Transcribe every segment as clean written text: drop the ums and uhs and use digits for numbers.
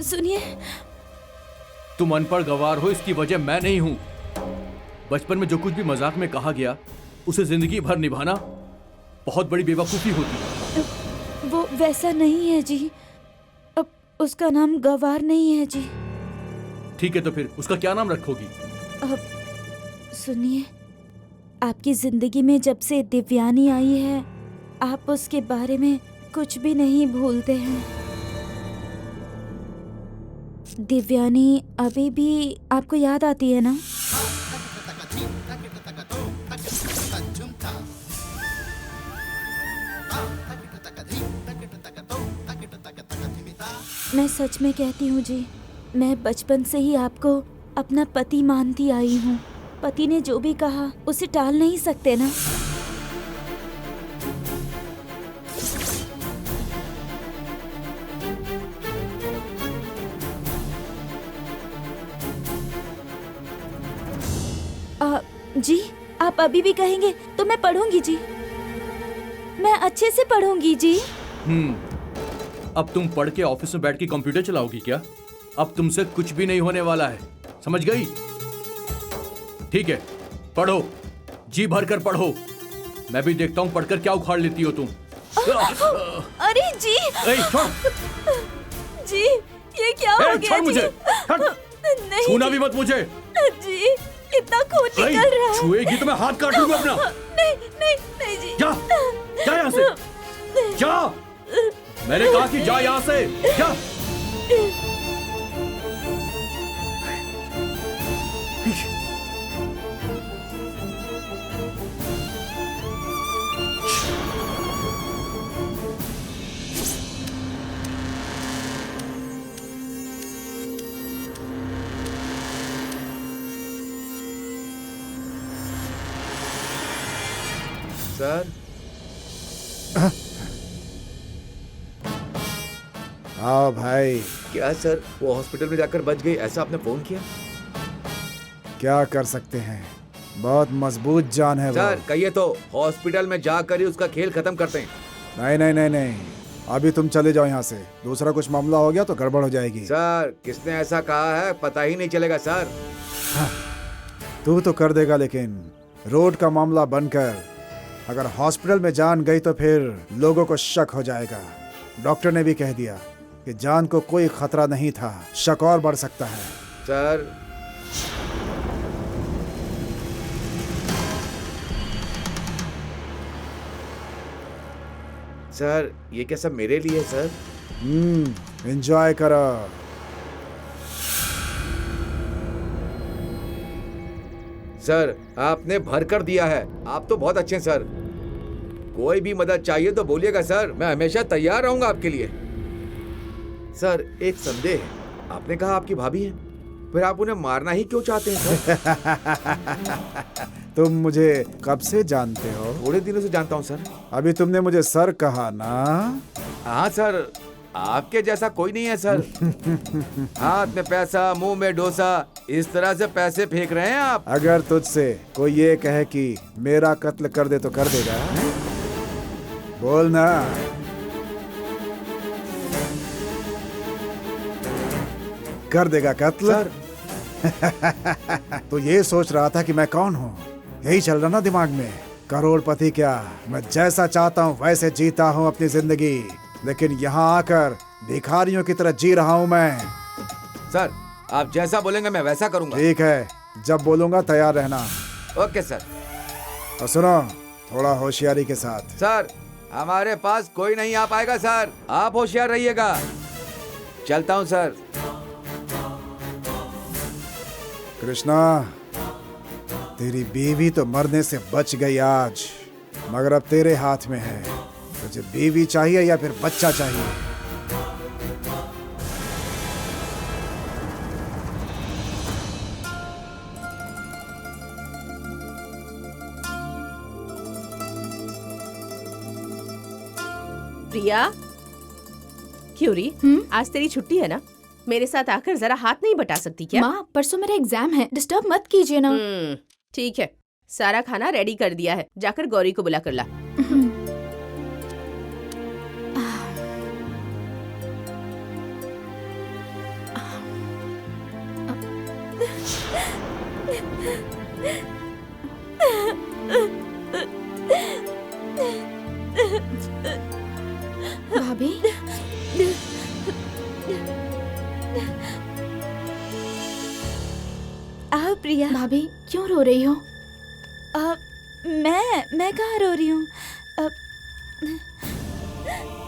सुनिए, तुम अनपढ़ गवार हो, इसकी वजह मैं नहीं हूँ। बचपन में जो कुछ भी मजाक में कहा गया उसे जिंदगी भर निभाना बहुत बड़ी बेवकूफी होती है। वो वैसा नहीं है जी। अब उसका नाम गवार नहीं है जी। ठीक है, तो फिर उसका क्या नाम रखोगी? अब सुनिए, आपकी जिंदगी में जब से दिव्यानी आई है, आप उसके बारे में कुछ भी नहीं भूलते हैं। दिव्यानी अभी भी आपको याद आती है ना? मैं सच में कहती हूँ जी, मैं बचपन से ही आपको अपना पति मानती आई हूँ। पति ने जो भी कहा उसे टाल नहीं सकते ना। जी, आप अभी भी कहेंगे तो मैं पढ़ूंगी जी। मैं अच्छे से पढ़ूंगी जी। अब तुम पढ़ के ऑफिस में बैठ के कंप्यूटर चलाओगी क्या? अब तुमसे कुछ भी नहीं होने वाला है, समझ गई? ठीक है, पढ़ो, जी भर कर पढ़ो। मैं भी देखता हूँ पढ़कर क्या उखाड़ लेती हो तुम। अरे जी, छोड़। जी ये क्या हो गया? छोड़ मुझे, नहीं छूना भी मत मुझे। जी, इतना खून निकल रहा है। छुएगी तो मैं हाथ काट लूंगा अपना। नहीं नहीं नहीं जी। जा, जा यहाँ से, जा। मैंने कहा कि जा यहाँ से, जा। सर, आओ भाई। क्या सर, वो हॉस्पिटल में जाकर बच गई, ऐसा आपने फोन किया? क्या कर सकते हैं, बहुत मजबूत जान है वो। सर कहिए तो हॉस्पिटल में जाकर ही उसका खेल खत्म करते हैं। नहीं नहीं नहीं नहीं, अभी तुम चले जाओ यहाँ से। दूसरा कुछ मामला हो गया तो गड़बड़ हो जाएगी। सर किसने ऐसा कहा है, पता ही नहीं चलेगा सर। तू तो कर देगा, लेकिन रोड का मामला बनकर अगर हॉस्पिटल में जान गई तो फिर लोगों को शक हो जाएगा। डॉक्टर ने भी कह दिया कि जान को कोई खतरा नहीं था, शक और बढ़ सकता है। सर सर ये क्या सब मेरे लिए है सर? एंजॉय करो। सर आपने भर कर दिया है, आप तो बहुत अच्छे हैं सर। कोई भी मदद चाहिए तो बोलिएगा सर, मैं हमेशा तैयार रहूंगा आपके लिए। सर एक संदेह है, आपने कहा आपकी भाभी है, फिर आप उन्हें मारना ही क्यों चाहते हैं सर? तुम मुझे कब से जानते हो? थोड़े दिनों से जानता हूँ सर। अभी तुमने मुझे सर कहा ना? हाँ सर, आपके जैसा कोई नहीं है सर। हाथ में पैसा, मुंह में डोसा, इस तरह से पैसे फेंक रहे हैं आप। अगर तुझसे कोई ये कहे कि मेरा कत्ल कर दे तो कर देगा? बोल ना। कर देगा कत्ल? सर तो ये सोच रहा था कि मैं कौन हूँ, यही चल रहा ना दिमाग में? करोड़पति क्या, मैं जैसा चाहता हूँ वैसे जीता हूँ अपनी जिंदगी, लेकिन यहाँ आकर भिखारियों की तरह जी रहा हूँ मैं। सर आप जैसा बोलेंगे मैं वैसा करूंगा। ठीक है, जब बोलूंगा तैयार रहना। Okay sir. और सुनो, थोड़ा होशियारी के साथ। सर हमारे पास कोई नहीं आ पाएगा सर, आप होशियार रहिएगा। चलता हूँ सर। कृष्णा, तेरी बीवी तो मरने से बच गई आज, मगर अब तेरे हाथ में है। तुझे बीवी चाहिए या फिर बच्चा चाहिए? प्रिया, क्यों री? आज तेरी छुट्टी है ना? मेरे साथ आकर जरा हाथ नहीं बटा सकती क्या? माँ, परसों मेरा एग्जाम है, डिस्टर्ब मत कीजिए ना। ठीक है, सारा खाना रेडी कर दिया है, जाकर गौरी को बुला कर ला। भाभी, आओ प्रिया। भाभी क्यों रो रही हो? मैं कहाँ रो रही हूँ?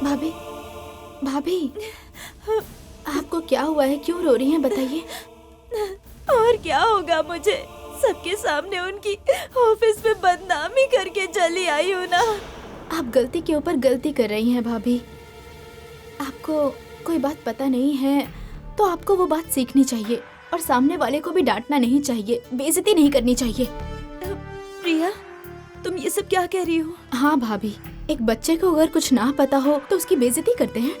भाभी, भाभी, आपको क्या हुआ है? क्यों रो रही हैं? बताइए। और क्या होगा, मुझे सबके सामने उनकी ऑफिस में बदनामी करके चली आई हूँ ना। आप गलती के ऊपर गलती कर रही हैं भाभी। आपको कोई बात पता नहीं है तो आपको वो बात सीखनी चाहिए और सामने वाले को भी डांटना नहीं चाहिए, बेइज्जती नहीं करनी चाहिए। प्रिया, तुम ये सब क्या कह रही हो? हाँ भाभी, एक बच्चे को अगर कुछ ना पता हो तो उसकी बेइज्जती करते हैं।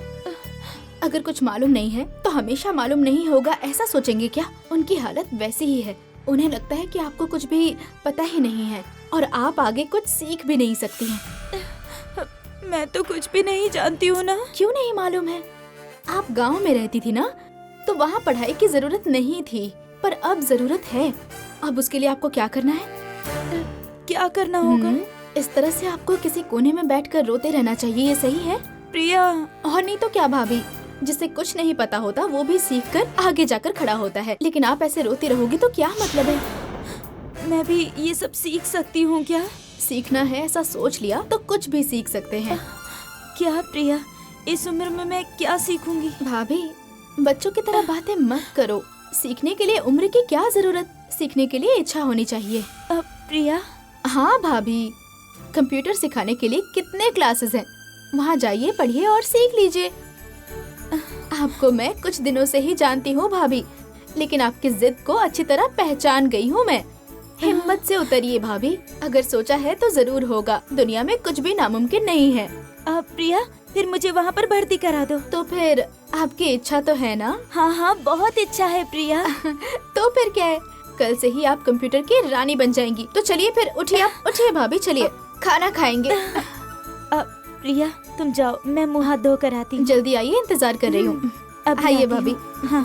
अगर कुछ मालूम नहीं है तो हमेशा मालूम नहीं होगा ऐसा सोचेंगे क्या? उनकी हालत वैसी ही है। उन्हें लगता है कि आपको कुछ भी पता ही नहीं है और आप आगे कुछ सीख भी नहीं सकती हैं। मैं तो कुछ भी नहीं जानती हूँ ना। क्यों नहीं मालूम है? आप गांव में रहती थी ना, तो वहाँ पढ़ाई की जरूरत नहीं थी, पर अब जरूरत है। अब उसके लिए आपको क्या करना है? क्या करना होगा? इस तरह से आपको किसी कोने में बैठकर रोते रहना चाहिए, ये सही है? प्रिया, और नहीं तो क्या भाभी, जिसे कुछ नहीं पता होता वो भी सीखकर आगे जाकर खड़ा होता है, लेकिन आप ऐसे रोती रहोगी तो क्या मतलब है? मैं भी ये सब सीख सकती हूँ क्या? सीखना है ऐसा सोच लिया तो कुछ भी सीख सकते हैं। क्या प्रिया, इस उम्र में मैं क्या सीखूंगी? भाभी, बच्चों की तरह बातें मत करो। सीखने के लिए उम्र की क्या जरूरत, सीखने के लिए इच्छा होनी चाहिए। प्रिया, हाँ भाभी, कंप्यूटर सिखाने के लिए कितने क्लासेस हैं, वहाँ जाइए, पढ़िए और सीख लीजिए। आपको मैं कुछ दिनों से ही जानती हूँ भाभी, लेकिन आपकी जिद को अच्छी तरह पहचान गई हूँ मैं। हिम्मत से उतरिए भाभी, अगर सोचा है तो जरूर होगा। दुनिया में कुछ भी नामुमकिन नहीं है। प्रिया, फिर मुझे वहाँ पर भर्ती करा दो। तो फिर आपकी इच्छा तो है ना? हाँ, बहुत इच्छा है प्रिया। तो फिर क्या है, कल से ही आप कंप्यूटर की रानी बन जाएंगी। तो चलिए फिर उठिए, आप उठिए भाभी, चलिए खाना खाएंगे। प्रिया, तुम जाओ, मैं मुँह हाथ धो कर आती हूँ। जल्दी आइए, इंतजार कर रही हूँ। आइए भाभी। हाँ।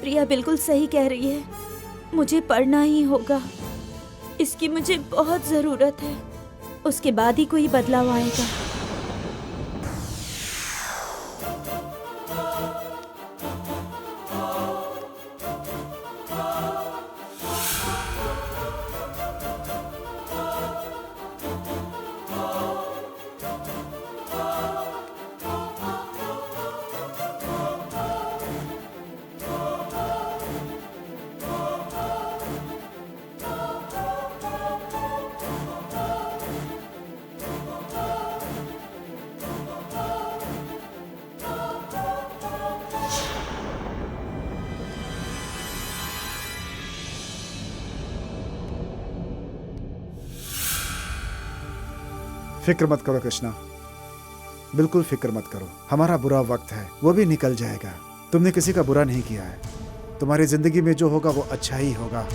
प्रिया बिल्कुल सही कह रही है, मुझे पढ़ना ही होगा। इसकी मुझे बहुत जरूरत है, उसके बाद ही कोई बदलाव आएगा। फिक्र मत करो कृष्णा, बिल्कुल फिक्र मत करो। हमारा बुरा वक्त है, वो भी निकल जाएगा। तुमने किसी का बुरा नहीं किया है। तुम्हारी जिंदगी में जो होगा वो अच्छा ही होगा।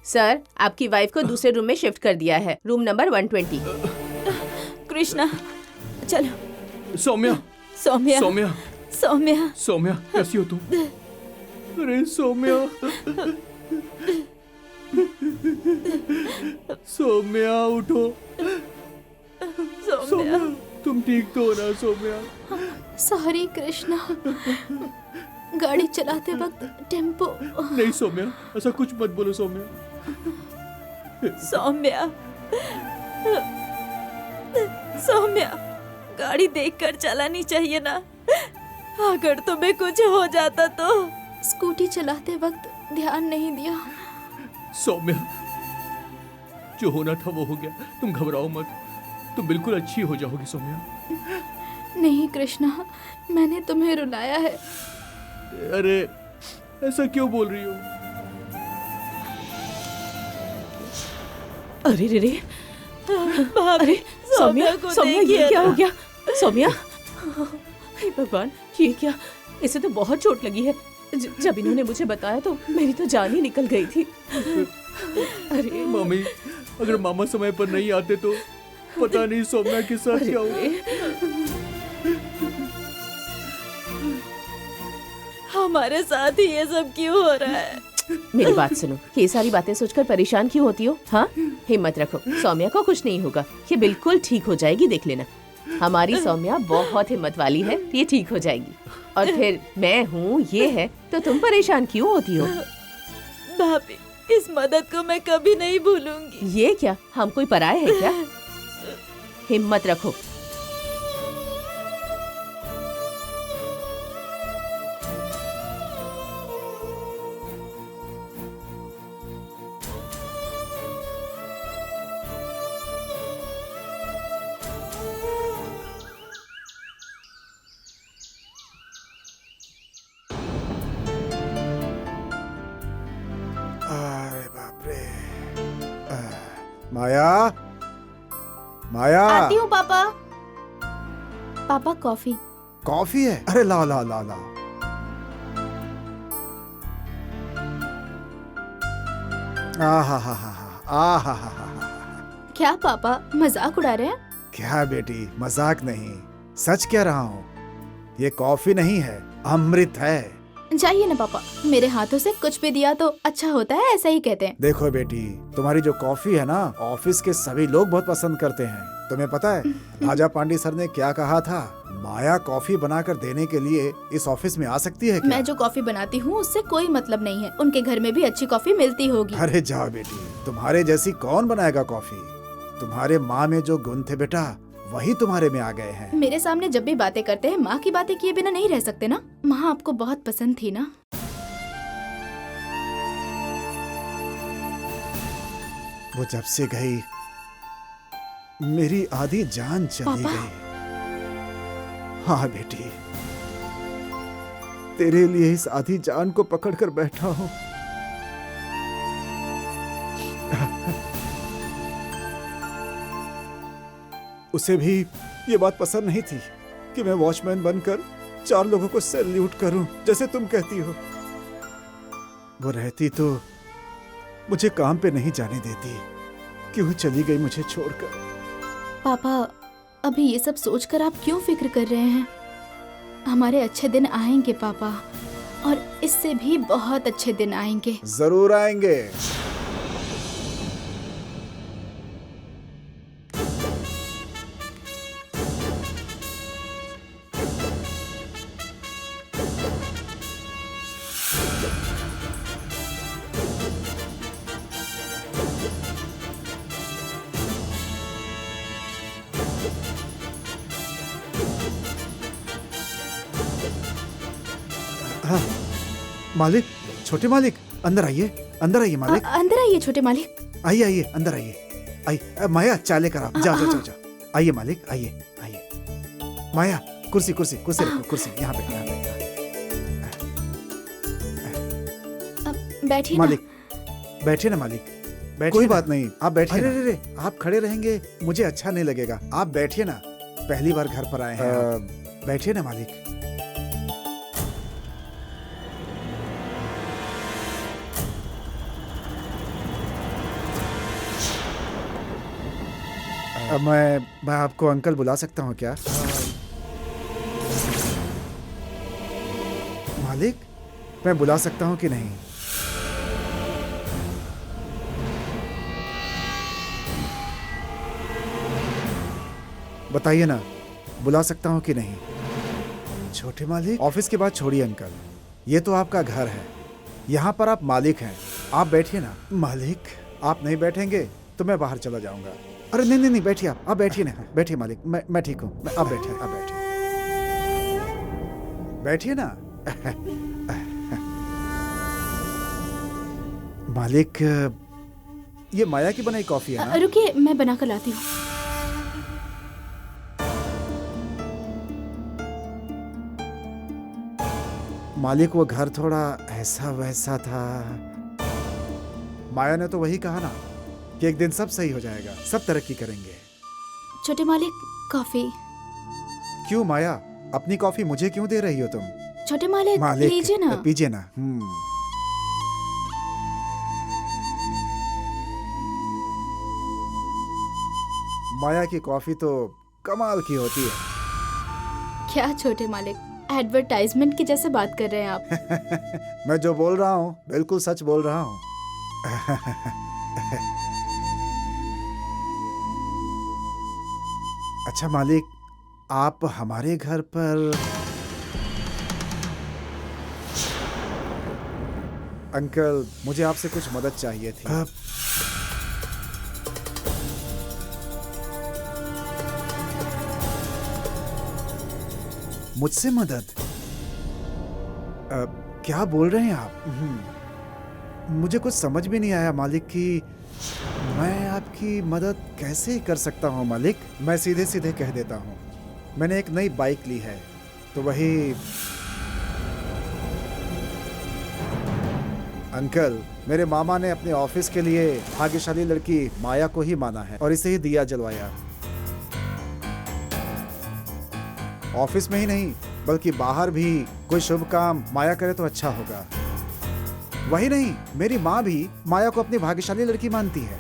सर, आपकी वाइफ को दूसरे रूम में शिफ्ट कर दिया है, रूम नंबर 120। कृष्णा, चलो। सौम्या, सौम्या, सौम्या, सौम्या, सौम्या, कैसी हो तुम? अरे सौम्या, सौम्या उठो। सौम्या, तुम ठीक तो हो ना सौम्या? सॉरी कृष्णा, गाड़ी चलाते वक्त टेम्पो। नहीं सौम्या, ऐसा कुछ मत बोलो सौम्या। सौम्या, सौम्या, गाड़ी देखकर चलानी चाहिए ना। अगर तुम्हें कुछ हो जाता तो। स्कूटी चलाते वक्त ध्यान नहीं दिया। सौम्या, जो होना था वो हो गया, तुम घबराओ मत। तुम बिल्कुल अच्छी हो जाओगी सौम्या। नहीं कृष्णा, मैंने तुम्हें रुलाया है। अरे ऐसा क्यों बोल रही हो? अरे रे रे, अरे सौम्या, सौम्या ये क्या हो गया? सौम्या, हे भगवान, ये क्या? इसे तो बहुत चोट लगी है। जब इन्होंने मुझे बताया तो मेरी तो जान ही निकल गई थी। अरे मम्मी, अगर मामा समय पर नहीं आते तो पता नहीं सौम्या के साथ क्या हुआ। हमारे साथ ही ये सब क्यों हो रहा है? मेरी बात सुनो, ये सारी बातें सोचकर परेशान क्यों होती हो? हाँ, हिम्मत रखो, सौम्या को कुछ नहीं होगा, ये बिल्कुल ठीक हो जाएगी, देख लेना। हमारी सौम्या बहुत हिम्मत वाली है, ये ठीक हो जाएगी। और फिर मैं हूँ, ये है, तो तुम परेशान क्यों होती हो? भाभी, इस मदद को मैं कभी नहीं भूलूंगी। ये क्या, हम कोई पराये हैं क्या? हिम्मत रखो। अरे बाप रे। माया, माया, आती हूँ पापा। पापा कॉफी। कॉफी है? अरे लाओ लाओ लाओ लाओ। आहा हा हा हा, आहा हा हा हा। क्या पापा मजाक उड़ा रहे हैं? क्या बेटी, मजाक नहीं, सच कह रहा हूँ। ये कॉफी नहीं है, अमृत है। जाइए ना पापा, मेरे हाथों से कुछ भी दिया तो अच्छा होता है, ऐसा ही कहते हैं। देखो बेटी, तुम्हारी जो कॉफी है ना, ऑफिस के सभी लोग बहुत पसंद करते हैं। तुम्हें पता है राजा पांडे सर ने क्या कहा था? माया कॉफी बनाकर देने के लिए इस ऑफिस में आ सकती है क्या? मैं जो कॉफी बनाती हूँ उससे कोई मतलब नहीं है, उनके घर में भी अच्छी कॉफी मिलती होगी। अरे जाओ बेटी, तुम्हारे जैसी कौन बनाएगा कॉफी? तुम्हारे माँ में जो गुण थे बेटा, वही तुम्हारे में आ गए हैं। मेरे सामने जब भी बातें करते हैं, माँ की बातें किए बिना नहीं रह सकते ना। माँ आपको बहुत पसंद थी ना। वो जब से गई, मेरी आधी जान चली पापा। गई। हाँ बेटी, तेरे लिए इस आधी जान को पकड़कर बैठा हूँ। उसे भी ये बात पसंद नहीं थी कि मैं वॉचमैन बनकर 4 लोगों को सैल्यूट करूं, जैसे तुम कहती हो। वो रहती तो मुझे काम पे नहीं जाने देती। क्यों चली गई मुझे छोड़कर? पापा, अभी ये सब सोचकर आप क्यों फिक्र कर रहे हैं? हमारे अच्छे दिन आएंगे पापा, और इससे भी बहुत अच्छे दिन आएंगे। जरूर आएंगे। हाँ, मालिक, छोटे मालिक, अंदर आइए, अंदर आइए मालिक। अंदर आइए छोटे मालिक। आइए आइए, अंदर आइए। आइए माया, चाय लेकर आओ। जाओ जाओ जाओ। आइए मालिक, आइए आइए। माया, कुर्सी कुर्सी कुर्सी रखो, कुर्सी यहाँ पे, यहाँ पे। बैठिए ना। मालिक, बैठिए ना मालिक, बैठिए। कोई बात नहीं, आप बैठिए। अरे रे, आप खड़े रहेंगे मुझे अच्छा नहीं लगेगा। आप बैठिए ना, पहली बार घर पर आए हैं। बैठिए ना मालिक। मैं आपको अंकल बुला सकता हूँ क्या? मालिक, मैं बुला सकता हूँ कि नहीं? बताइए ना, बुला सकता हूँ कि नहीं? छोटे मालिक, ऑफिस की बात छोड़िए अंकल, ये तो आपका घर है, यहाँ पर आप मालिक हैं। आप बैठिए ना। मालिक, आप नहीं बैठेंगे तो मैं बाहर चला जाऊंगा। अरे नहीं नहीं नहीं, बैठिए आप बैठिए ना, बैठिए मालिक, मैं ठीक हूँ। आप बैठिए, आप बैठिए, बैठिए ना। मालिक, ये माया की बनाई कॉफी है ना? रुकिए, मैं बना कर लाती हूँ। मालिक वो घर थोड़ा ऐसा वैसा था। माया ने तो वही कहा ना कि एक दिन सब सही हो जाएगा, सब तरक्की करेंगे। छोटे मालिक, कॉफी। क्यों माया, अपनी कॉफी मुझे क्यों दे रही हो तुम? छोटे मालिक, मालिक लीजिए ना। पीजिए ना। माया की कॉफी तो कमाल की होती है। क्या छोटे मालिक, एडवर्टाइजमेंट की जैसे बात कर रहे हैं आप। मैं जो बोल रहा हूँ बिल्कुल सच बोल रहा हूँ। अच्छा मालिक, आप हमारे घर पर अंकल, मुझे आपसे कुछ मदद चाहिए थी। मुझसे मदद? क्या बोल रहे हैं आप? मुझे कुछ समझ भी नहीं आया मालिक कि मैं आपकी मदद कैसे कर सकता हूँ। मालिक, मैं सीधे सीधे कह देता हूँ, मैंने एक नई बाइक ली है, तो वही। अंकल, मेरे मामा ने अपने ऑफिस के लिए भाग्यशाली लड़की माया को ही माना है और इसे ही दिया जलवाया। ऑफिस में ही नहीं बल्कि बाहर भी कोई शुभ काम माया करे तो अच्छा होगा। वही नहीं, मेरी माँ भी माया को अपनी भाग्यशाली लड़की मानती है।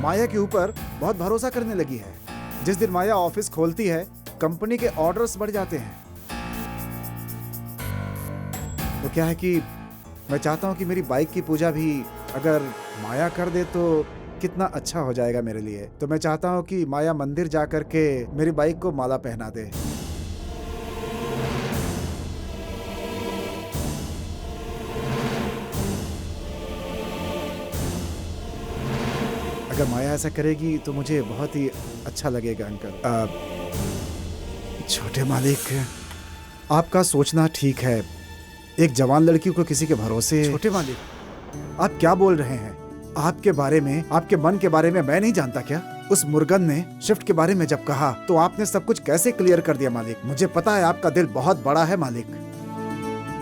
माया के ऊपर बहुत भरोसा करने लगी है। जिस दिन माया ऑफिस खोलती है, कंपनी के ऑर्डर्स बढ़ जाते हैं। तो क्या है कि मैं चाहता हूं कि मेरी बाइक की पूजा भी अगर माया कर दे तो कितना अच्छा हो जाएगा मेरे लिए। तो मैं चाहता हूं कि माया मंदिर जा करके मेरी बाइक को माला पहना दे। अगर माया ऐसा करेगी तो मुझे बहुत ही अच्छा लगेगा अंकल। छोटे मालिक, आपका सोचना ठीक है। एक जवान लड़की को किसी के भरोसे। छोटे मालिक, आप क्या बोल रहे हैं? आपके बारे में, आपके मन के बारे में मैं नहीं जानता क्या? उस मुर्गन ने शिफ्ट के बारे में जब कहा तो आपने सब कुछ कैसे क्लियर कर दिया मालिक? मुझे पता है आपका दिल बहुत बड़ा है मालिक।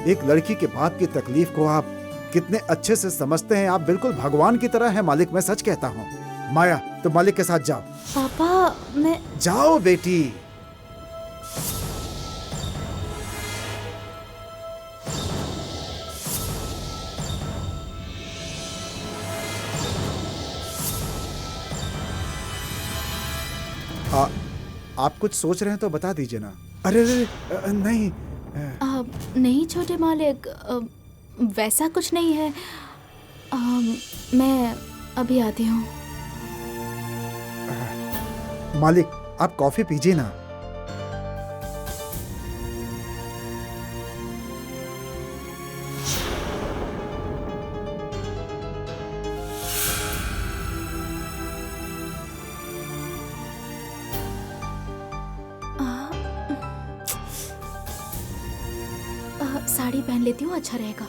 एक लड़की के बाप की तकलीफ को आप कितने अच्छे से समझते हैं। आप बिल्कुल भगवान की तरह हैं मालिक, मैं सच कहता हूँ। माया, तो मालिक के साथ जाओ। पापा, मैं। जाओ बेटी। आप कुछ सोच रहे हैं तो बता दीजिए ना। अरे नहीं। नहीं छोटे मालिक, वैसा कुछ नहीं है। मैं अभी आती हूँ। मालिक, आप कॉफी पीजिए ना। साड़ी पहन लेती हूँ, अच्छा रहेगा।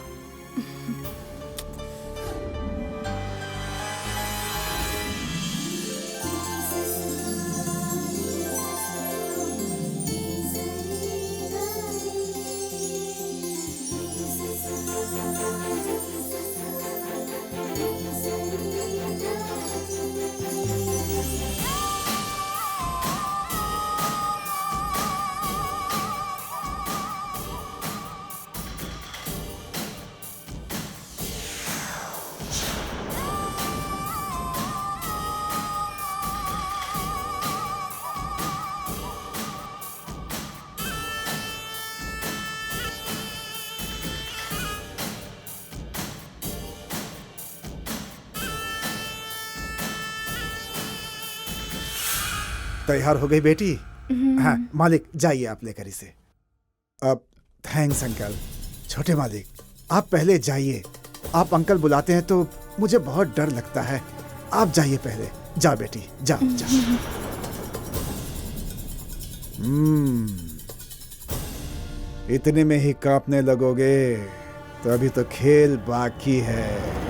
तैयार हो गई बेटी? हाँ मालिक, जाइए आप लेकर इसे। अब थैंक्स अंकल। छोटे मालिक, आप पहले जाइए। आप अंकल बुलाते हैं तो मुझे बहुत डर लगता है। आप जाइए पहले। जाओ बेटी, जाओ जाओ। इतने में ही कांपने लगोगे तो अभी तो खेल बाकी है।